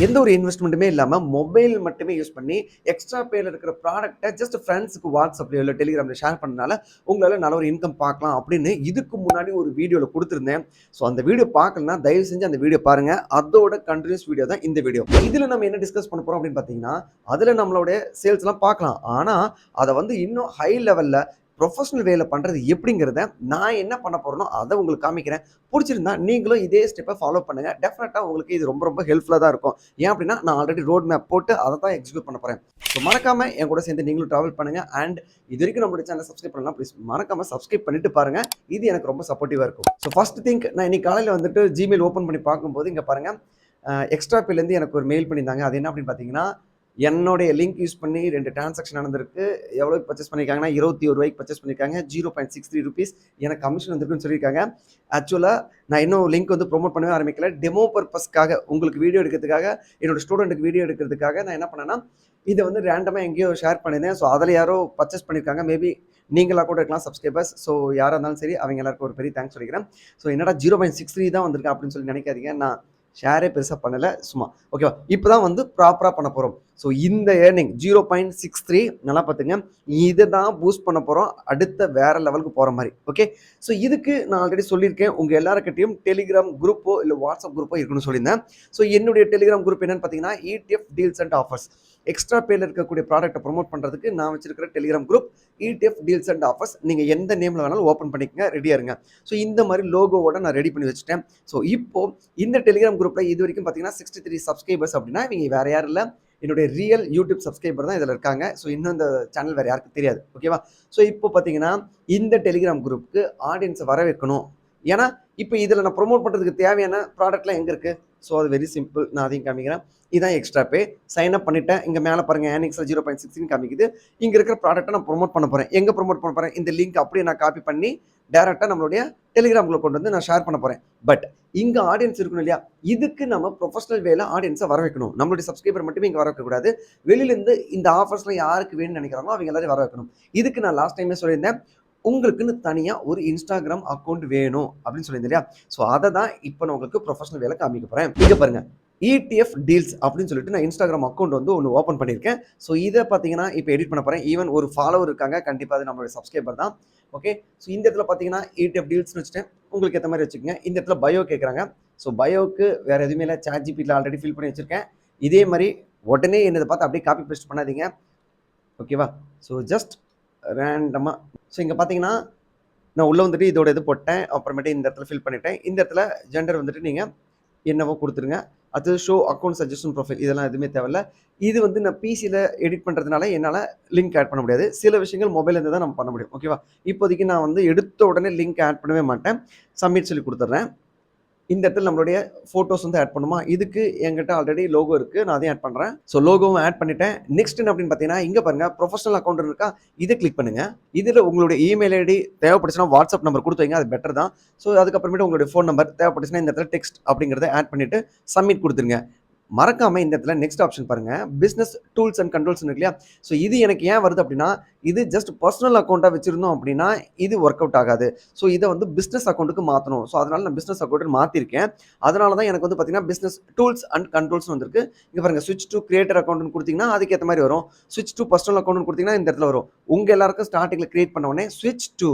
எந்த ஒரு இன்வெஸ்ட்மெண்ட்டுமே இல்லாமல் மொபைல் மட்டுமே யூஸ் பண்ணி எக்ஸ்ட்ரா பேல இருக்கிற ப்ராடக்ட்டை ஜஸ்ட் ஃப்ரெண்ட்ஸுக்கு வாட்ஸ்அப்லையோ இல்லை டெலிகிராமில் ஷேர் பண்ணனால உங்களால் நல்ல ஒரு இன்கம் பார்க்கலாம் அப்படின்னு இதுக்கு முன்னாடி ஒரு வீடியோவில் கொடுத்துருந்தேன். ஸோ அந்த வீடியோ பார்க்கலன்னா தயவு செஞ்சு அந்த வீடியோ பாருங்க. அதோட கண்டினியூஸ் வீடியோ தான் இந்த வீடியோ. இதில் நம்ம என்ன டிஸ்கஸ் பண்ண போகிறோம் அப்படின்னு பார்த்தீங்கன்னா, அதில் நம்மளுடைய சேல்ஸ்லாம் பார்க்கலாம். ஆனால் அதை வந்து இன்னும் ஹை லெவலில் ப்ரொஃபஷனல் வேல பண்ணுறது எப்படிங்கிறத நான் என்ன பண்ண போகிறேனோ அதை உங்களுக்கு காமிக்கிறேன். பிடிச்சிருந்தா நீங்களும் இதே ஸ்டெப்பை ஃபாலோ பண்ணுங்கள். டெஃபினட்டாக உங்களுக்கு இது ரொம்ப ரொம்ப ஹெல்ப்ஃபுல்லாக தான் இருக்கும். ஏன் அப்படின்னா நான் ஆல்ரெடி ரோட் மேப் போட்டு அதை தான் எக்ஸிக்யூட் பண்ண போகிறேன். ஸோ மறக்காமல் என் கூட சேர்ந்து நீங்களும் ட்ராவல் பண்ணுங்கள். அண்ட் இது வரைக்கும் நம்மளுடைய சேனல் சப்ஸ்கிரைப் பண்ணலாம், ப்ளீஸ் மறக்காமல் சப்ஸ்கிரைப் பண்ணிட்டு பாருங்கள். இது எனக்கு ரொம்ப சப்போர்ட்டிவாக இருக்கும். ஸோ ஃபர்ஸ்ட் திங்க், நான் இன்னைக்கு காலையில் வந்துட்டு ஜிமெயில் ஓப்பன் பண்ணி பார்க்கும்போது இங்கே பாருங்கள், எக்ஸ்ட்ரா பேலேருந்து எனக்கு ஒரு மெயில் பண்ணியிருந்தாங்க. அது என்ன அப்படின்னு பார்த்தீங்கன்னா, என்னுடைய லிங்க் யூஸ் பண்ணி 2 டிரான்சாக்ஷன் நடந்திருக்கு. எவ்வளோக்கு பர்ச்சேஸ் பண்ணியிருக்காங்கன்னா ₹21 பர்ச்சேஸ் பண்ணியிருக்காங்க. 0.63 ரூபீஸ் எனக்கு கமிஷன் வந்திருக்குன்னு சொல்லியிருக்காங்க. ஆக்சுவலாக நான் இன்னும் லிங்க் வந்து ப்ரொமோட் பண்ணவே ஆரம்பிக்கல. டெமோ பர்பஸ்க்காக உங்களுக்கு வீடியோ எடுக்கிறதுக்காக, என்னோட ஸ்டூடெண்ட்டுக்கு வீடியோ எடுக்கிறதுக்காக நான் என்ன பண்ணேன்னா, இதை வந்து ரேண்டமாக எங்கேயோ ஷேர் பண்ணியிருந்தேன். ஸோ அதில் யாரோ பர்ச்சேஸ் பண்ணியிருக்காங்க. மேபி நீங்களாக கூட இருக்கலாம் சப்ஸ்கிரைபர்ஸ். ஸோ யாராக இருந்தாலும் சரி, அவங்க எல்லாருக்கும் ஒரு பெரிய தேங்க்ஸ் சொல்லிக்கிறேன். ஸோ என்னடா 0.63 தான் வந்திருக்கேன் அப்படின்னு சொல்லி நினைக்காதீங்க. நான் ஷேரே பெருசாக பண்ணலை, சும்மா ஓகேவா. இப்போ தான் வந்து ப்ராப்பராக பண்ண போகிறோம். ஸோ இந்த ஏர்னிங் 0.63 நல்லா பார்த்துங்க, இதை தான் பூஸ்ட் பண்ண போகிறோம் அடுத்த வேறு லெவலுக்கு போகிற மாதிரி. ஓகே, ஸோ இதுக்கு நான் ஆல்ரெடி சொல்லியிருக்கேன், உங்கள் எல்லாருக்கிட்டையும் டெலிகிராம் குரூப்போ இல்லை வாட்ஸ்அப் குரூப்போ இருக்குன்னு சொல்லியிருந்தேன். ஸோ என்னுடைய டெலிகிராம் குரூப் என்னென்னு பார்த்தீங்கன்னா, ETF deals and offers. Extra பேல இருக்கக்கூடிய ப்ராடக்ட்டை ப்ரொமோட் பண்ணுறதுக்கு நான் வச்சிருக்கிற Telegram group ETF deals and offers. நீங்கள் எந்த நேமில் வேணாலும் ஓப்பன் பண்ணிக்கங்க, ரெடியாக இருங்க. ஸோ இந்த மாதிரி லோகோவோட நான் ரெடி பண்ணி வச்சுட்டேன். ஸோ இப்போது இந்த டெலிகிராம் குரூப்பில் இது வரைக்கும் பார்த்தீங்கன்னா 63 சப்ஸ்கிரைபர்ஸ். அப்படின்னா இவங்க வேறு யாரும் இல்லை, என்னுடைய ரியல் யூடியூப் சப்ஸ்கிரைபர் தான் இதில் இருக்காங்க. ஸோ இன்னும் இந்த சேனல் வேறு யாருக்கும் தெரியாது. ஓகேவா. ஸோ இப்போ பார்த்தீங்கன்னா இந்த டெலிகிராம் குரூப்புக்கு ஆடியன்ஸை வர வைக்கணும். ஏன்னா இப்போ இதில் நான் ப்ரொமோட் பண்ணுறதுக்கு தேவையான ப்ராடக்ட்லாம் எங்கே இருக்குது? ஸோ அது வெரி சிம்பிள், நான் அதையும் காமிக்கிறேன். இதான் எக்ஸ்ட்ரா பே. சைன் அப் பண்ணிட்டேன். இங்கே மேலே பாருங்கள், ஏர்னிங்ஸில் 0.16 காமிக்குது. இங்கே இருக்கிற ப்ராடக்ட்டை நான் ப்ரொமோட் பண்ண போகிறேன். எங்கே ப்ரொமோட் பண்ண போகிறேன்? இந்த லிங்க் அப்படியே நான் காப்பி பண்ணி டேரெக்டாக நம்மளுடைய டெலிகிராமில் கொண்டு வந்து நான் ஷேர் பண்ண போகிறேன். பட் இங்கே ஆடியன்ஸ் இருக்கணும் இல்லையா? இதுக்கு நம்ம ப்ரொஃபஷனல் வேல ஆடியன்ஸை வர வைக்கணும். நம்மளுடைய சப்ஸ்கிரைபர் மட்டுமே இங்கே வர வைக்கக்கூடாது. வெளியிலேருந்து இந்த ஆஃபர்ஸ்லாம் யாருக்கு வேணும்னு நினைக்கிறாங்களோ அவங்க எல்லாரையும் வர வைக்கணும். இதுக்கு நான் லாஸ்ட் டைமே சொல்லியிருந்தேன், உங்களுக்குன்னு தனியாக ஒரு இன்ஸ்டாகிராம் அக்கௌண்ட் வேணும் அப்படின்னு சொல்லியிருந்தேன் இல்லையா? ஸோ அதை தான் இப்போ நான் உங்களுக்கு ப்ரொஃபஷனல் வேலை காமிக்க போகிறேன். இங்கே பாருங்கள், ETF டீல்ஸ் அப்படின்னு சொல்லிட்டு நான் இன்ஸ்டாகிராம் அக்கௌண்ட் வந்து ஒன்று ஓப்பன் பண்ணியிருக்கேன். ஸோ இதை பார்த்தீங்கன்னா இப்போ எடிட் பண்ண போகிறேன். ஈவன் ஒரு ஃபாலோவர் இருக்காங்க, கண்டிப்பாக அது நம்மளுடைய சப்ஸ்கிரைபர் தான். ஓகே, ஸோ இந்த இடத்துல பார்த்தீங்கன்னா ETF டீல்ஸ்னு வச்சுட்டேன். உங்களுக்கு ஏற்ற மாதிரி வச்சுக்கோங்க. இந்த இடத்துல பயோ கேட்குறாங்க. ஸோ பயோக்கு வேறு எதுவுமே இல்லை, ChatGPTல ஆல்ரெடி ஃபில் பண்ணி வச்சுருக்கேன். இதே மாதிரி உடனே என்னதை பார்த்து அப்படியே காப்பி பேஸ்ட் பண்ணாதீங்க. ஓகேவா. ஸோ ஜஸ்ட் ரேண்டமாக. ஸோ இங்கே பார்த்தீங்கன்னா நான் உள்ளே வந்துட்டு இதோட இது போட்டேன். அப்புறமேட்டு இந்த இடத்துல ஃபில் பண்ணிட்டேன். இந்த இடத்துல ஜெண்டர் வந்துட்டு நீங்கள் என்னவோ கொடுத்துருங்க. அது ஷோ அக்கௌண்ட் சஜஷன் ப்ரொஃபைல், இதெல்லாம் எதுவுமே தேவையில்ல. இது வந்து நான் பிசியில் எடிட் பண்ணுறதுனால என்னால் லிங்க் ஆட் பண்ண முடியாது. சில விஷயங்கள் மொபைலேருந்து தான் நம்ம பண்ண முடியும். ஓகேவா. இப்போதைக்கு நான் வந்து எடுத்த உடனே லிங்க் ஆட் பண்ணவே மாட்டேன். சப்மிட் சொல்லி கொடுத்துட்றேன். இந்த இடத்துல நம்மளுடைய ஃபோட்டோஸ் வந்து ஆட் பண்ணுமா? இதுக்கு என்கிட்ட ஆல்ரெடி லோகோ இருக்குது, நான் அதையும் ஆட் பண்ணுறேன். ஸோ லோகோவும் ஆட் பண்ணிட்டேன். நெக்ஸ்ட் என்ன அப்படின்னு பார்த்தீங்கன்னா, இங்கே பாருங்கள் ப்ரொஃபஷனல் அக்கௌண்ட் இருக்கா, இதை கிளிக் பண்ணுங்கள். இதில் உங்களுடைய இமெயில் ஐடி தேவைப்பட்டுச்சுன்னா வாட்ஸ்அப் நம்பர் கொடுத்து வைங்க, அது பெட்டர் தான். ஸோ அதுக்கப்புறமேட்டு உங்களுடைய ஃபோன் நம்பர் தேவைப்பட்டுச்சுன்னா இந்த இடத்துல டெக்ஸ்ட் அப்படிங்கிறத ஆட் பண்ணிவிட்டு சப்மிட் கொடுத்துருங்க. மறக்காமல் இந்த இடத்துல நெக்ஸ்ட் ஆப்ஷன் பாருங்கள், பிஸ்னஸ் டூல்ஸ் அண்ட் கண்ட்ரோல்ஸ் இருக்கு இல்லையா? ஸோ இது எனக்கு ஏன் வருது அப்படின்னா, இது ஜஸ்ட் பர்சனல் அக்கௌண்ட்டாக வச்சுருந்தோம் அப்படின்னா இது ஒர்க் அவுட் ஆகாது. ஸோ இதை வந்து பிஸ்னஸ் அக்கௌண்ட்டுக்கு மாற்றணும். ஸோ அதனால் நான் பிஸ்னஸ் அக்கௌண்ட்டு மாற்றிருக்கேன். அதனால தான் எனக்கு வந்து பார்த்தீங்கன்னா பிஸ்னஸ் டூல்ஸ் அண்ட் கண்ட்ரோல்ஸ் வந்திருக்கு. இங்கே பாருங்கள், ஸ்விட்ச் டு கிரியேட்டர் அக்கௌண்ட்னு கொடுத்தீங்கன்னா அதுக்கேற்ற மாதிரி வரும். ஸ்விட்ச் டு பர்சனல் அக்கௌண்ட்னு கொடுத்தீங்கன்னா இந்த இடத்துல வரும். உங்கள் எல்லாருக்கும் ஸ்டார்டிங்கில் கிரியேட் பண்ண உடனே ஸ்விட்ச் டு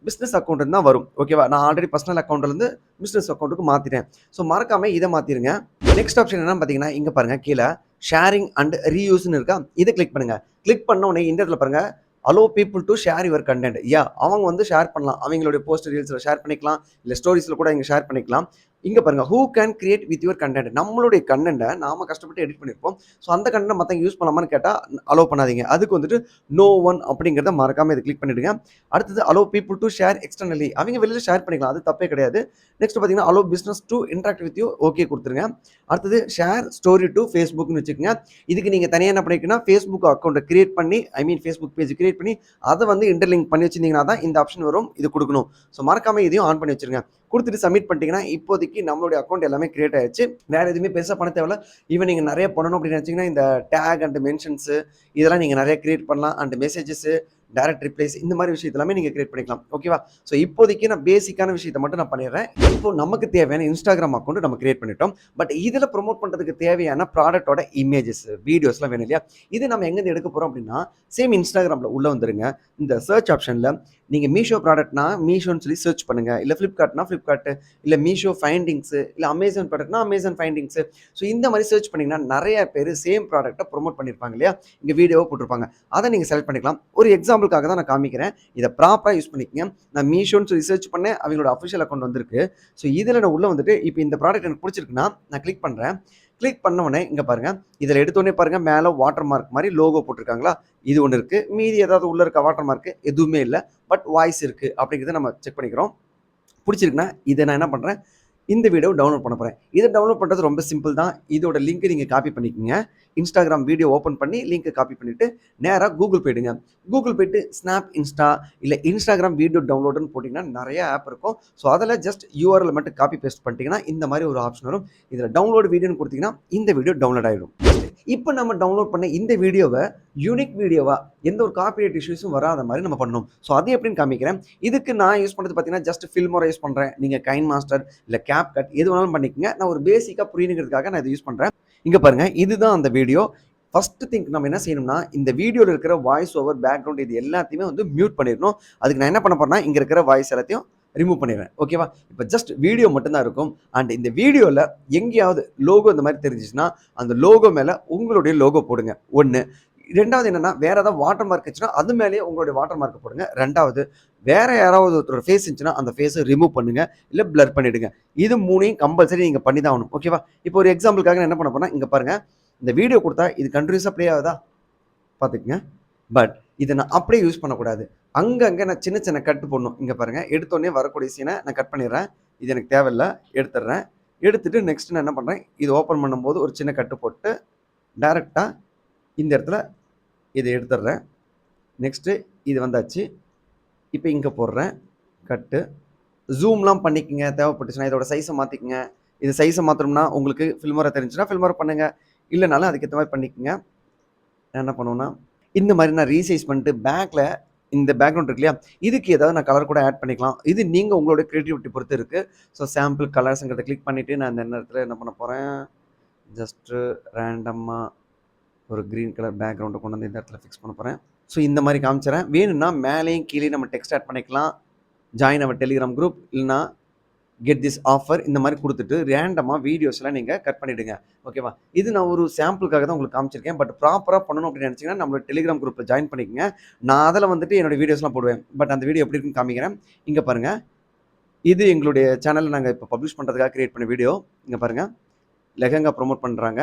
பிஸ்னஸ் அக்கௌண்ட் தான் வரும். ஓகேவா. நான் ஆல்ரெடி பர்சனல் அக்கௌண்ட்லேருந்து பிஸ்னஸ் அக்கௌண்ட்டுக்கு மாற்றிட்டேன். ஸோ மறக்காமல் இதை மாற்றிடுங்க. நெக்ஸ்ட் ஆப்ஷன் என்ன பார்த்தீங்கன்னா, இங்கே பாருங்கள், கீழே ஷேரிங் அண்ட் ரீயூஸ்ன்னு இருக்கா, இதை கிளிக் பண்ணுங்கள். கிளிக் பண்ண உடனே இந்த இடத்துல பாருங்கள், allow people to share your content. அவங்க வந்து ஷேர் பண்ணலாம், அவங்களுடைய போஸ்ட் ரீல்ஸில் ஷேர் பண்ணிக்கலாம், இல்லை ஸ்டோரிஸில் கூட இங்கே ஷேர் பண்ணிக்கலாம். இங்கே பாருங்கள், who can create with your content. நம்மளுடைய கண்டென்ட்டை நாம கஷ்டப்பட்டு எடிட் பண்ணியிருப்போம். ஸோ அந்த கண்டென்ட் மற்றவங்க யூஸ் பண்ணலாமான்னு கேட்டால் அலோ பண்ணாதீங்க. அதுக்கு வந்துட்டு நோ ஒன் அப்படிங்கிறத மறக்காமல் இதை கிளிக் பண்ணிவிடுங்க. அடுத்தது allow people to share externally, அவங்க வெளியில் ஷேர் பண்ணிக்கலாம், அது தப்பே கிடையாது. நெக்ஸ்ட் பார்த்தீங்கன்னா allow business to interact with you, okay கொடுத்துருங்க. அடுத்தது ஷேர் ஸ்டோரி டு ஃபேஸ்புக்னு வச்சுக்கோங்க. இதுக்கு நீங்கள் தனியாக என்ன பண்ணிக்கணும்னா ஃபேஸ்புக் அக்கௌண்ட்டை கிரியேட் பண்ணி, ஃபேஸ்புக் பேஜ் கிரியேட் பண்ணி அதை வந்து இன்டர்லிங்க் பண்ணி வச்சிருந்தீங்கன்னா தான் இந்த ஆப்ஷன் வரும், இது கொடுக்கணும். ஸோ மறக்காமல் இதையும் ஆன் பண்ணி வச்சிருங்க. கொடுத்துட்டு சப்மிட் பண்ணிட்டீங்கன்னா இப்போதைக்கு நம்மளுடைய அக்கௌண்ட் எல்லாமே கிரியேட் ஆயிடுச்சு. வேறு எதுவுமே பெருசாக பண்ண தேவையில்ல. ஈவன் நீங்கள் நிறைய பண்ணணும் அப்படின்னு நினச்சிங்கன்னா இந்த டேக் அண்ட் மென்ஷன்ஸு இதெல்லாம் நீங்கள் நிறைய கிரியேட் பண்ணலாம். அண்ட் மெசேஜஸ்ஸு டைரக்ட் ரிப்ளைஸ் இந்த மாதிரி விஷயத்த எல்லாமே நீங்க கிரியேட் பண்ணிக்கலாம். ஓகேவா? ஸோ இப்போதைக்கு நான் பேசிக்கான விஷயத்த மட்டும் நான் பண்ணிடுறேன். இப்போ நமக்கு தேவையான இன்ஸ்டாகிராம் அக்கௌண்ட் நம்ம கிரியேட் பண்ணிட்டோம். பட் இதுல ப்ரோமோட் பண்றதுக்கு தேவையான ப்ராடக்ட்டோட இமேஜஸ், வீடியோஸ்லாம் வேணும் இல்லையா? இது நம்ம எங்கேருந்து எடுக்க போறோம் அப்படின்னா, சேம் இன்ஸ்டாகிராம்ல உள்ள வந்துருங்க. இந்த சர்ச் ஆப்ஷன்ல நீங்க மீஷோ ப்ராடக்ட்னா மீஷோன்னு சொல்லி சர்ச் பண்ணுங்க. இல்ல ஃப்ளிப்கார்ட்னா ஃப்ளிப்கார்ட், இல்ல மீஷோ ஃபைண்டிங்ஸ், இல்ல அமேசான் ப்ராடக்ட்னா அமேசான் ஃபைண்டிங்ஸ். ஸோ இந்த மாதிரி சர்ச் பண்ணீங்கன்னா நிறைய பேர் சேம் ப்ராடக்ட்டை ப்ரோமோட் பண்ணியிருப்பாங்க இல்லையா? இங்க வீடியோவா போட்டிருப்பாங்க. அதை நீங்க செலக்ட் பண்ணிக்கலாம். ஒரு எக்ஸாம்பிளுக்காக தான் நான் காமிக்கிறேன். இதை ப்ராப்பரா யூஸ் பண்ணிக்கங்க. நான் மீஷோன்னு சொல்லி சர்ச் பண்ணேன். அவங்களோட அஃபிஷியல் அக்கௌண்ட் வந்திருக்கு. ஸோ இதுல நான் உள்ள வந்துட்டு இப்போ இந்த ப்ராடக்ட் எனக்கு பிடிச்சிருக்குன்னா நான் கிளிக் பண்றேன். கிளிக் பண்ண உடனே இங்க பாருங்க, இதுல எடுத்தோடனே பாருங்க மேல வாட்டர் மார்க் மாதிரி லோகோ போட்டிருக்காங்களா? இது ஒன்று இருக்கு. மீதி ஏதாவது உள்ள இருக்க வாட்டர் மார்க் எதுவுமே இல்லை. பட் வாய்ஸ் இருக்கு அப்படிங்கிறத நம்ம செக் பண்ணிக்கிறோம். பிடிச்சிருக்குன்னா இதை நான் என்ன பண்றேன், இந்த வீடியோ டவுன்லோட் பண்ண போறேன். இதை டவுன்லோட் பண்றது ரொம்ப சிம்பிள் தான். இதோட லிங்க் நீங்க காப்பி பண்ணிக்கங்க. இன்ஸ்டாகிராம் வீடியோ ஓப்பன் பண்ணி லிங்க் காப்பி பண்ணிட்டு நேரா கூகுள் போயிடுங்க. கூகுள் போயிட்டு ஸ்னாப் இன்ஸ்டா இல்ல இன்ஸ்டாகிராம் வீடியோ டவுன்லோடுன்னு போட்டிங்கன்னா நிறைய ஆப் இருக்கும். ஸோ அதில் ஜஸ்ட் யூஆர்எல் மட்டும் காப்பி பேஸ்ட் பண்ணிட்டீங்கன்னா இந்த மாதிரி ஒரு ஆப்ஷன் வரும். இதில் டவுன்லோட் வீடியோன்னு கொடுத்தீங்கன்னா இந்த வீடியோ டவுன்லோட் ஆகிடும். இப்போ நம்ம டவுன்லோட் பண்ண இந்த வீடியோவை யூனிக் வீடியோவா எந்த ஒரு காப்பிரைட் இஷ்யூஸும் வராத மாதிரி நம்ம பண்ணணும். ஸோ அது எப்படின்னு காமிக்கிறேன். இதுக்கு நான் யூஸ் பண்ணுறது பார்த்தீங்கன்னா ஜஸ்ட் ஃபில்மோரா யூஸ் பண்ணுறேன். நீங்கள் கைன் மாஸ்டர் இல்லை கேப் கட் எது வேணாலும் பண்ணிக்கங்க. நான் ஒரு பேசிக்காக புரியுங்கிறதுக்காக நான் இதை யூஸ் பண்ணுறேன். இங்கே பாருங்க, இதுதான் அந்த வீடியோ. ஃபர்ஸ்ட் திங்க் நம்ம என்ன செய்யணும்னா, இந்த வீடியோவில் இருக்கிற வாய்ஸ் ஓவர், பேக்ரவுண்ட் இது எல்லாத்தையுமே வந்து மியூட் பண்ணிடணும். அதுக்கு நான் என்ன பண்ண போறேன்னா, இங்கே இருக்கிற வாய்ஸ் எல்லாத்தையும் ரிமூவ் பண்ணிடுறேன். ஓகேவா? இப்போ ஜஸ்ட் வீடியோ மட்டும்தான் இருக்கும். அண்ட் இந்த வீடியோவில் எங்கேயாவது லோகோ இந்த மாதிரி தெரிஞ்சிச்சுன்னா அந்த லோகோ மேலே உங்களுடைய லோகோ போடுங்க. ஒன்று. ரெண்டாவது என்னன்னா, வேற ஏதாவது வாட்டர் மார்க் இருந்துச்சுன்னா அது மேலேயே உங்களுடைய வாட்டர் மார்க் போடுங்க. ரெண்டாவது, வேற யாராவது ஒருத்தரோட ஃபேஸ் இருந்துச்சுன்னா அந்த ஃபேஸை ரிமூவ் பண்ணுங்க, இல்லை பிளர் பண்ணிடுங்க. இது மூணையும் கம்பல்சரி நீங்க பண்ணி தான் ஆகணும். ஓகேவா? இப்போ ஒரு எக்ஸாம்பிளுக்காக நான் என்ன பண்ண போறேன்னா, இங்க பாருங்க, இந்த வீடியோ கொடுத்தா இது கண்டினியூஸா ப்ளே ஆகுதா பார்த்துக்குங்க. பட் இதை நான் அப்படியே யூஸ் பண்ணக்கூடாது. அங்கங்கே நான் சின்ன சின்ன கட்டு போடணும். இங்கே பாருங்க, எடுத்தோடனே வரக்கூடிய சீனை நான் கட் பண்ணிடுறேன். இது எனக்கு தேவையில்லை, எடுத்துடுறேன். எடுத்துட்டு நெக்ஸ்ட் நான் என்ன பண்ணுறேன், இது ஓப்பன் பண்ணும்போது ஒரு சின்ன கட்டு போட்டு டைரெக்டாக இந்த இடத்துல இதை எடுத்துடுறேன். நெக்ஸ்ட்டு இது வந்தாச்சு. இப்போ இங்கே போடுறேன் கட்டு. ஜூம்லாம் பண்ணிக்கங்க தேவைப்பட்டுச்சுன்னா. இதோட சைஸை மாற்றிக்கங்க. இது சைஸை மாற்றணும்னா உங்களுக்கு ஃபில்மோரா தெரிஞ்சுன்னா ஃபில்மோரா பண்ணுங்கள். இல்லைனாலும் அதுக்கேற்ற மாதிரி பண்ணிக்கங்க. நான் என்ன பண்ணுவேன்னா, இந்த மாதிரி நான் ரீசைஸ் பண்ணிட்டு பேக்கில் இந்த பேக்ரவுண்ட் இருக்கு இல்லையா, இதுக்கு ஏதாவது நான் கலர் கூட ஆட் பண்ணிக்கலாம். இது நீங்கள் உங்களோட க்ரியேட்டிவிட்டி பொறுத்து இருக்குது. ஸோ சாம்பிள் கலர்ஸுங்கிறத கிளிக் பண்ணிவிட்டு நான் இந்த நேரத்தில் என்ன பண்ண போகிறேன், ஜஸ்ட்டு ரேண்டமாக ஒரு க்ரீன் கலர் பேக்ரவுண்டை கொண்டு வந்து இந்த இடத்துல ஃபிக்ஸ் பண்ண போகிறேன். ஸோ இந்த மாதிரி காமிச்சிடறேன். வேணும்னா மேலேயும் கீழே நம்ம டெக்ஸ்ட் ஆட் பண்ணிக்கலாம். ஜாயின் அவர் டெலிகிராம் குரூப், இல்லைனா கெட் திஸ் ஆஃபர் இந்த மாதிரி கொடுத்துட்டு ரேண்டமாக வீடியோஸ்லாம் நீங்கள் கட் பண்ணிவிடுங்க. ஓகேவா? இது நான் ஒரு சாம்பிளுக்காக தான் உங்களுக்கு காமிச்சிருக்கேன். பட் ப்ராப்பராக பண்ணணும் அப்படின்னு நினச்சிங்கன்னா நம்மளோட டெலிகிராம் குரூப்பில் ஜாயின் பண்ணிக்கங்க. நான் அதில் வந்துட்டு என்னோடய வீடியோஸ்லாம் போடுவேன். பட் அந்த வீடியோ எப்படி இருக்குன்னு காமிக்கிறேன். இங்கே பாருங்கள், இது எங்களுடைய சேனலில் நாங்கள் இப்போ பப்ளிஷ் பண்ணுறதுக்காக கிரியேட் பண்ண வீடியோ. இங்கே பாருங்கள், லெஹங்கா ப்ரொமோட் பண்ணுறாங்க.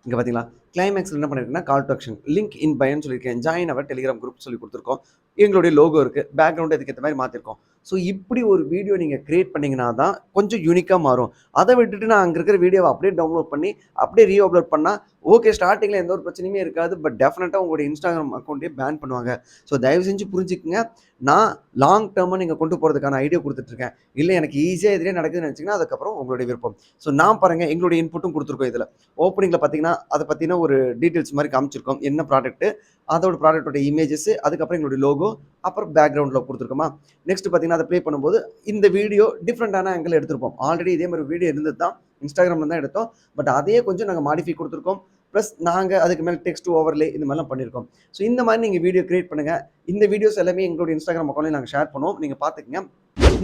இங்கே பார்த்தீங்களா, கிளைமேக்ஸில் என்ன பண்ணியிருக்கேன்னா call to action, link in பயோன்னு சொல்லியிருக்கேன். ஜாயின் அவர் டெலிகிராம் குரூப் சொல்லி கொடுத்துருக்கோம். எங்களுடைய லோகோ இருக்குது, பேக்ரவுண்டு அதுக்கேற்ற மாதிரி மாற்றிருக்கோம். ஸோ இப்படி ஒரு வீடியோ நீங்கள் கிரியேட் பண்ணிங்கன்னா தான் கொஞ்சம் யூனிக்காக மாறும். அதை விட்டுட்டு நான் அங்கே இருக்கிற வீடியோவை அப்படியே டவுன்லோட் பண்ணி அப்படியே அப்லோட் பண்ணால் ஓகே, ஸ்டார்டிங்கில் எந்த ஒரு பிரச்சனையுமே இருக்காது. பட் டெஃபினட்டாக உங்களுடைய இன்ஸ்டாகிராம் அக்கௌண்ட்டே பேன் பண்ணுவாங்க. ஸோ தயவு செஞ்சு புரிஞ்சுக்குங்க. நான் லாங் டேர்மாக நீங்கள் கொண்டு போகிறதுக்கான ஐடியா கொடுத்துட்ருக்கேன். இல்லை எனக்கு ஈஸியாக இதிலே நடக்குதுன்னு நினச்சிங்கன்னா அதுக்கப்புறம் உங்களுடைய விருப்பம். ஸோ நான் பாருங்கள், எங்களுடைய இன்புட்டும் கொடுத்துருக்கோம். இதில் ஓப்பனிங்கில் பார்த்தீங்கன்னா அதை பற்றின ஒரு டீட்டெயில்ஸ் மாதிரி காமிச்சிருக்கோம். என்ன ப்ராடக்ட்டு, அதோட ப்ராடக்ட்டோட இமேஜஸ், அதுக்கப்புறம் எங்களுடைய லோகோ, அப்புறம் பேக்ரவுண்டில் கொடுத்துருக்கோமா. நெக்ஸ்ட் பார்த்தீங்கன்னா அதை ப்ளே பண்ணும்போது இந்த வீடியோ டிஃப்ரெண்டான ஆங்கிள் எடுத்திருப்போம். ஆல்ரெடி இதே மாதிரி வீடியோ இருந்தது தான், இன்ஸ்டாகிராமில் தான் எடுத்தோம். பட் அதையே கொஞ்சம் நாங்கள் மாடிஃபை கொடுத்துருக்கோம். ப்ளஸ் நாங்கள் அதுக்கு மேலே டெக்ஸ்ட் ஓவர்லே இந்த மாதிரிலாம் பண்ணியிருக்கோம். ஸோ இந்த மாதிரி நீங்கள் வீடியோ கிரியேட் பண்ணுங்கள். இந்த வீடியோஸ் எல்லாமே எங்களுடைய இன்ஸ்டாகிராம் அக்கௌண்ட்லேயும் நாங்கள் ஷேர் பண்ணுவோம். நீங்கள் பார்த்துக்கங்க.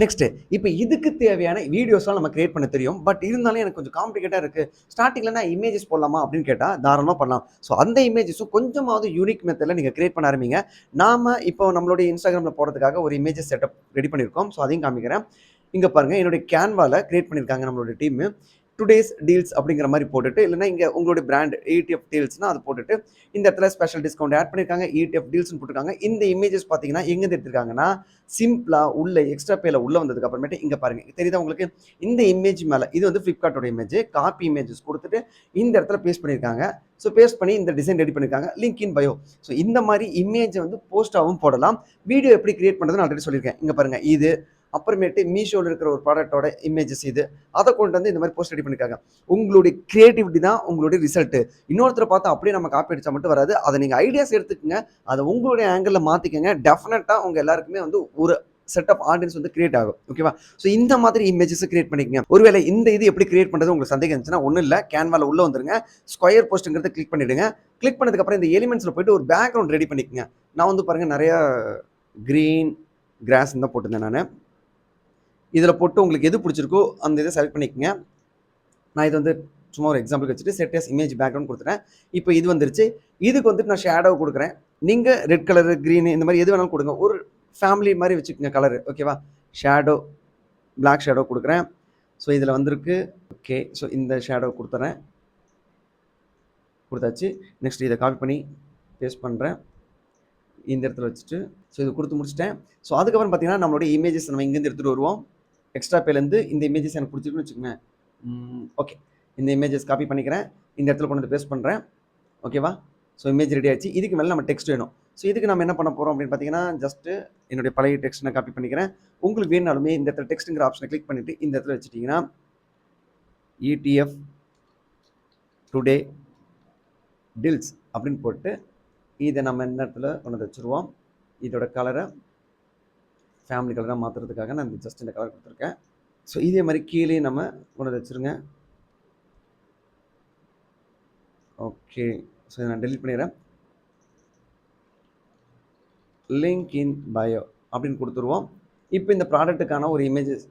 நெக்ஸ்ட்டு, இப்போ இதுக்கு தேவையான வீடியோஸ்லாம் நம்ம கிரியேட் பண்ண தெரியும். பட் இருந்தாலும் எனக்கு கொஞ்சம் காம்ப்ளிகேட்டாக இருக்குது. ஸ்டார்டிங்கில் நான் இமேஜஸ் போடலாமா அப்படின்னு கேட்டால் தாராளமாக பண்ணலாம். ஸோ அந்த இமேஜஸும் கொஞ்சமாவது யூனிக் மெத்தடில் நீங்கள் கிரியேட் பண்ண ஆரம்பிங்க. நாம் இப்போ நம்மளுடைய இன்ஸ்டாகிராமில் போடுறதுக்காக ஒரு இமேஜஸ் செட்டப் ரெடி பண்ணியிருக்கோம். ஸோ அதையும் காமிக்கிறேன். இங்கே பாருங்கள், என்னுடைய கேன்வாவில் கிரியேட் பண்ணியிருக்காங்க நம்மளுடைய டீமு. டுடேஸ் டீல்ஸ் அப்படிங்கிற மாதிரி போட்டுட்டு, இல்லைனா இங்கே உங்களுடைய பிராண்ட் ETF டீல்ஸ்னால் அது போட்டுட்டு இந்த இடத்துல ஸ்பெஷல் டிஸ்கவுண்ட் ஆட் பண்ணியிருக்காங்க. ETF டீல்ஸ்னு போட்டிருக்காங்க. இந்த இமேஜஸ் பார்த்தீங்கன்னா எங்கேருந்து எடுத்திருக்காங்கன்னா சிம்பிளாக உள்ள எக்ஸ்ட்ரா பேல உள்ள வந்ததுக்கு அப்புறமேட்டு இங்கே பாருங்கள், தெரியுதா உங்களுக்கு, இந்த இமேஜ் மேலே இது வந்து ஃப்ளிப்கார்ட்டோட இமேஜ். காப்பி இமேஜஸ் கொடுத்துட்டு இந்த இடத்துல பேஸ்ட் பண்ணியிருக்காங்க. ஸோ பேஸ்ட் பண்ணி இந்த டிசைன் ரெடி பண்ணியிருக்காங்க. Link in bio. ஸோ இந்த மாதிரி இமேஜை வந்து போஸ்ட்டாகவும் போடலாம். வீடியோ எப்படி கிரியேட் பண்ணுறதுன்னு ஆல்ரெடி சொல்லியிருக்கேன். இங்கே பாருங்கள், இது அப்புறமேட்டு மீஷோவில் இருக்கிற ஒரு ப்ராடக்ட்டோட இமேஜஸ் இது, அதை கொண்டு வந்து இந்த மாதிரி போஸ்ட் ரெடி பண்ணியிருக்காங்க. உங்களுடைய கிரியேட்டிவிட்டி தான் உங்களுடைய ரிசல்ட்டு. இன்னொருத்தரை பார்த்து அப்படியே நம்ம காப்பி அடிச்சா மட்டும் வராது. அதை நீங்கள் ஐடியாஸ் எடுத்துக்கங்க, அதை உங்களுடைய ஆங்கிளில் மாற்றிக்கங்க. டெஃபினட்டாக உங்கள் எல்லாருக்குமே வந்து ஒரு செட் ஆஃப் ஆடியன்ஸ் வந்து கிரியேட் ஆகும். ஓகேவா? ஸோ இந்த மாதிரி இமேஜஸ் கிரியேட் பண்ணிக்கங்க. ஒருவேளை இந்த இது எப்படி கிரியேட் பண்ணுறது உங்களுக்கு சந்தேகம் இருந்துச்சுன்னா ஒன்றும் இல்லை, கேன்வால உள்ள வந்துருங்க, ஸ்கொயர் போஸ்ட்டுங்கிறத கிளிக் பண்ணிடுங்க. கிளிக் பண்ணதுக்கப்புறம் இந்த எலிமெண்ட்ஸில் போயிட்டு ஒரு பேக்ரவுண்ட் ரெடி பண்ணிக்கங்க. நான் வந்து பாருங்கள் நிறையா க்ரீன் கிராஸ் தான் போட்டிருந்தேன் நான். இதில் போட்டு உங்களுக்கு எது பிடிச்சிருக்கோ அந்த இதை செலக்ட் பண்ணிக்கங்க. நான் இது வந்து சும்மா ஒரு எக்ஸாம்பிள் வச்சுட்டு செட் எஸ் இமேஜ் பேக்ரவுண்ட் கொடுத்துட்டேன். இப்போ இது வந்துருச்சு. இதுக்கு வந்துட்டு நான் ஷேடோ கொடுக்குறேன். நீங்கள் ரெட் கலரு, க்ரீனு இந்த மாதிரி எது வேணாலும் கொடுங்க. ஒரு ஃபேமிலி மாதிரி வச்சுக்கோங்க கலரு. ஓகேவா? ஷேடோ பிளாக் ஷேடோ கொடுக்குறேன். ஸோ இதில் வந்திருக்கு. ஓகே, ஸோ இந்த ஷேடோ கொடுத்துட்றேன். கொடுத்தாச்சு. நெக்ஸ்ட் இதை காப்பி பண்ணி பேஸ்ட் பண்ணுறேன் இந்த இடத்துல வச்சுட்டு. ஸோ இது கொடுத்து முடிச்சிட்டேன். ஸோ அதுக்கப்புறம் பார்த்தீங்கன்னா நம்மளுடைய இமேஜஸ் நம்ம இங்கேருந்து எடுத்துகிட்டு வருவோம். எக்ஸ்ட்ரா பேலேருந்து இந்த இமேஜஸ் எனக்கு பிடிச்சிருக்குன்னு வச்சுக்கோங்க. ஓகே, இந்த இமேஜஸ் காப்பி பண்ணிக்கிறேன். இந்த இடத்துல கொண்டு வந்து பேஸ்ட் பண்ணுறேன். ஓகேவா? ஸோ இமேஜ் ரெடி ஆகிடுச்சு. இதுக்கு மேலே நம்ம டெக்ஸ்ட் வேணும். ஸோ இதுக்கு நம்ம என்ன பண்ண போகிறோம் அப்படின்னு பார்த்தீங்கன்னா, ஜஸ்ட்டு என்னுடைய பழைய டெக்ஸ்ட் நான் காப்பி பண்ணிக்கிறேன். உங்களுக்கு வேணாலுமே இந்த இடத்துல டெக்ஸ்ட்டுங்கிற ஆப்ஷனை கிளிக் பண்ணிவிட்டு இந்த இடத்துல வச்சுட்டிங்கன்னா ETF டுடே டீல்ஸ் அப்படின்னு போட்டு இதை நம்ம இந்த இடத்துல கொண்டு வந்து வச்சுருவோம். இதோட கலரை ஃபேமிலி கலராக மாற்றுறதுக்காக நான் ஜஸ்ட் இந்த கலர் கொடுத்துருக்கேன். ஸோ இதே மாதிரி கீழே நம்ம கொண்டு வந்து வச்சுருங்க. ஓகே, ஸோ இதை நான் டெலிட் பண்ணிடுறேன். லிங்க் இன் பயோ அப்படின்னு கொடுத்துருவோம். இப்போ இந்த ப்ராடக்ட்டுக்கான ஒரு இமேஜஸ்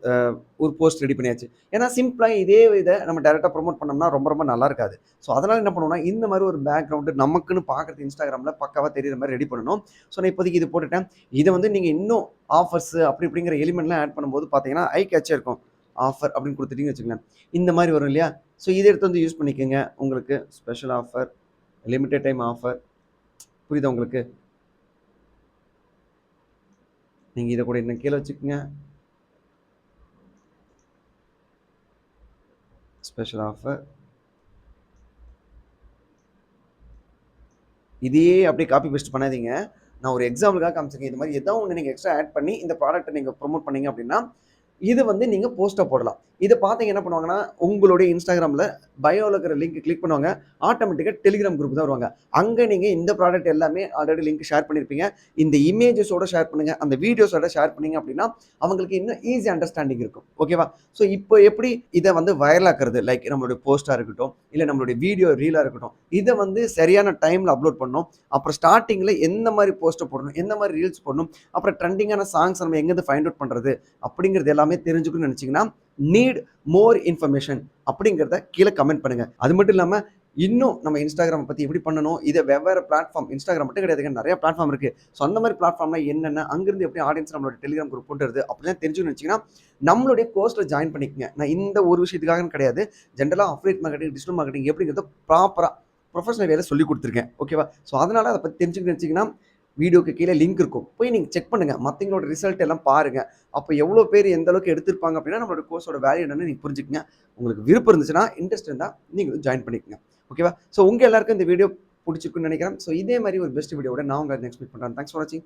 ஒரு போஸ்ட் ரெடி பண்ணியாச்சு. ஏன்னா சிம்பிளாக இதே இதை நம்ம டேரெக்டாக ப்ரொமோட் பண்ணோம்னா ரொம்ப ரொம்ப நல்லா இருக்காது. ஸோ அதனால் என்ன பண்ணுவோம்னா இந்த மாதிரி ஒரு பேக்ரவுண்டு நமக்குன்னு பார்க்குறது இன்ஸ்டாகிராமில் பக்காவாக தெரியுற மாதிரி ரெடி பண்ணணும். ஸோ நான் இப்போதைக்கு இது போட்டுட்டேன். இதை வந்து நீங்கள் இன்னும் ஆஃபர்ஸு அப்படி இப்படிங்கிற எலிமெண்ட்லாம் ஆட் பண்ணும்போது பார்த்தீங்கன்னா ஐ கேட்சாக இருக்கும். ஆஃபர் அப்படின்னு கொடுத்துட்டிங்கன்னு வச்சுக்கோங்களேன், இந்த மாதிரி வரும் இல்லையா? ஸோ இதை எடுத்து வந்து யூஸ் பண்ணிக்கோங்க. உங்களுக்கு special offer, limited time offer, புரியுதா உங்களுக்கு? நீங்கள் இதை கூட இன்னும் கீழே வச்சுக்கோங்க. ஸ்பெஷல் ஆஃபர், இதே அப்படியே காப்பி பேஸ்ட் பண்ணாதீங்க. நான் ஒரு எக்ஸாம்பிளுக்காக காமிச்சிருக்கேன். இது மாதிரி ஏதோ ஒன்று நீங்கள் எக்ஸ்ட்ரா ஆட் பண்ணி இந்த ப்ராடக்ட்டை நீங்கள் ப்ரொமோட் பண்ணீங்க அப்படின்னா இது வந்து நீங்கள் போஸ்ட்டாக போடலாம். இதை பார்த்தீங்க என்ன பண்ணுவாங்கன்னா உங்களுடைய இன்ஸ்டாகிராமில் பயோவில் இருக்கிற லிங்க் கிளிக் பண்ணுவாங்க, ஆட்டோமேட்டிக்காக டெலிகிராம் குரூப் தான் வருவாங்க. அங்கே நீங்கள் இந்த ப்ராடக்ட் எல்லாமே ஆல்ரெடி லிங்க் ஷேர் பண்ணியிருப்பீங்க. இந்த இமேஜஸோட ஷேர் பண்ணுங்கள், அந்த வீடியோஸோட ஷேர் பண்ணிங்க அப்படின்னா அவங்களுக்கு இன்னும் ஈஸி அண்டர்ஸ்டாண்டிங் இருக்கும். ஓகேவா? ஸோ இப்போ எப்படி இதை வந்து வைரலாக்குறது, லைக் நம்மளுடைய போஸ்ட்டாக இருக்கட்டும், இல்லை நம்மளுடைய வீடியோ ரீலாக இருக்கட்டும், இதை வந்து சரியான டைமில் அப்லோட் பண்ணணும். அப்புறம் ஸ்டார்டிங்கில் எந்த மாதிரி போஸ்ட்டை போடணும், எந்த மாதிரி ரீல்ஸ் போடணும், அப்புறம் ட்ரெண்டிங்கான சாங்ஸ் நம்ம எங்கேருந்து ஃபைண்ட் அவுட் பண்ணுறது அப்படிங்கிறது எல்லாமே தெரிஞ்சுக்கணும்னு நினச்சிங்கன்னா நீட் மோர் இன்ஃபர்மேஷன் அப்படிங்கிறத கீழே கமெண்ட் பண்ணுங்கள். அது மட்டும் இல்லாமல் இன்னும் நம்ம இன்ஸ்டாகிராம் பற்றி எப்படி பண்ணணும், இதை வெவ்வேறு பிளாட்ஃபார்ம், இன்ஸ்டாகிராம் மட்டும் கிடையாதுங்க, நிறைய பிளாட்ஃபார்ம் இருக்குது. ஸோ அந்த மாதிரி பிளாட்ஃபார்ம்லாம் என்னென்ன, அங்கேருந்து எப்படி ஆடியன்ஸ் நம்மளோட டெலிகிராம் குரூப் கொண்டுறது அப்படிலாம் தெரிஞ்சுக்கணும்னு வச்சிங்கன்னா நம்மளுடைய கோர்ஸில் ஜாயின் பண்ணிக்கங்க. நான் இந்த ஒரு விஷயத்துக்காக கிடையாது, ஜென்ரலாக அஃபிலியேட் மார்க்கெட்டிங், டிஜிட்டல் மார்க்கெட்டிங் எப்படிங்கிறத ப்ராப்பராக ப்ரொஃபஷனல் வேலை சொல்லி கொடுத்துருக்கேன். ஓகேவா? ஸோ அதனால் அதை பற்றி தெரிஞ்சுக்கணும்னு வச்சிங்கன்னா வீடியோக்கு கீழே லிங்க் இருக்கும், போய் நீங்கள் செக் பண்ணுங்கள், மற்றவங்களோட ரிசல்ட் எல்லாம் பாருங்கள். அப்போ எவ்வளோ பேர் எந்த அளவுக்கு எடுத்திருப்பாங்க அப்படின்னா நம்மளோட கோர்ஸோட வேல்யூ என்னன்னு நீங்கள் புரிஞ்சுக்கங்க. உங்களுக்கு விருப்பம் இருந்துச்சுன்னா, இன்ட்ரெஸ்ட் இருந்தால் நீங்களும் ஜாயின் பண்ணிக்கங்க. ஓகேவா? ஸோ உங்கள் எல்லாருக்கும் இந்த வீடியோ பிடிச்சிருக்குன்னு நினைக்கிறேன். ஸோ இதே மாதிரி ஒரு பெஸ்ட் வீடியோட நான் உங்களை நெக்ஸ்ட் மீட் பண்ணுறேன். தேங்க்ஸ் ஃபார் வாட்சிங்.